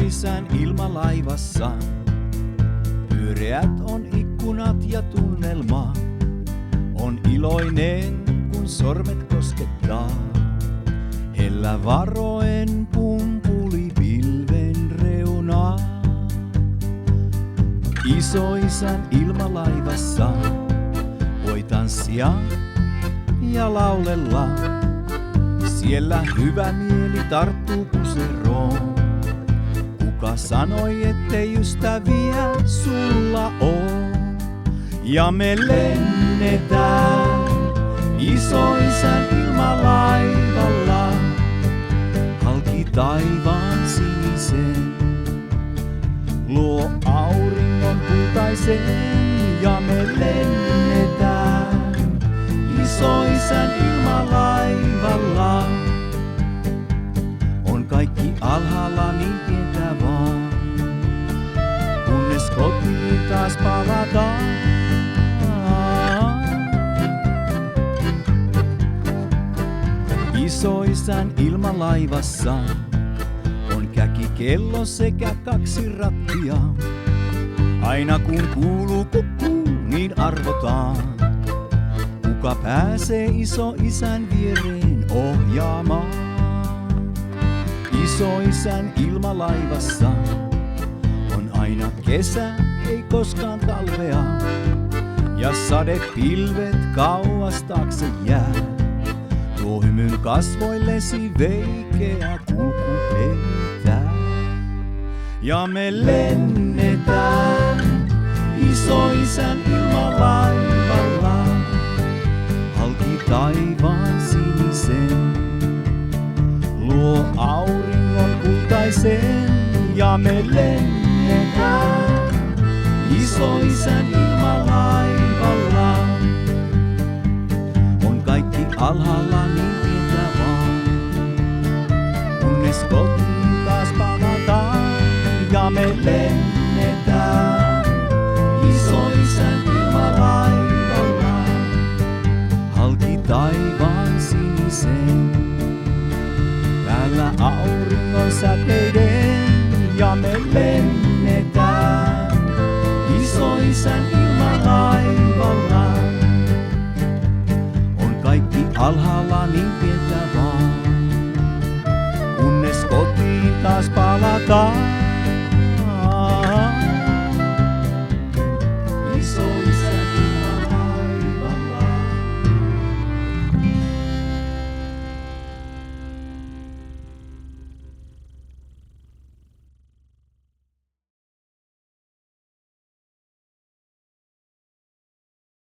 Isoisän ilmalaivassa. Pyöreät on ikkunat ja tunnelma on iloinen, kun sormet koskettaa. Hellä varoen pumpuli pilven reunaa. Isoisän ilmalaivassa voi tanssia ja laulella. Siellä hyvä mieli tarttuu puseroon. Kuka sanoi, ettei ystäviä sulla oo? Ja me lennetään Isoisän ilmalaivalla halki taivaan sinisen. Luo auringon kultaisen ja me lennetään Isoisän ilmalaivalla. On kaikki alhaalla niin pientä vaan, kunnes kotiin taas palataan. Isoisän ilmalaivassa on käkikello sekä 2 rattia. Aina kun kuuluu kukkuu, niin arvotaan. Kuka pääsee Isoisän viereen ohjaamaan? Isoisän ilmalaivassa on aina kesä, ei koskaan talvea. Ja sadepilvet kauas taakse jää. Tuo hymyn kasvoillesi veikeä kulku heittää. Ja me lennetään Isoisän ilmalaivalla halki taivaan sinisen. Luo auringon kultaisen ja me lennetään Isoisän ilmalaivalla. On kaikki alhaalla niin pientä vaan, kunnes kotiin taas palataan. Ja me lennetään Isoisän ilmalaivalla halki taivaan sinisen. Päällä auringon säteiden ja me lennetään Isoisän ilmalaivalla. On kaikki alhaalla niin pientä vaan, kunnes kotiin taas palataan.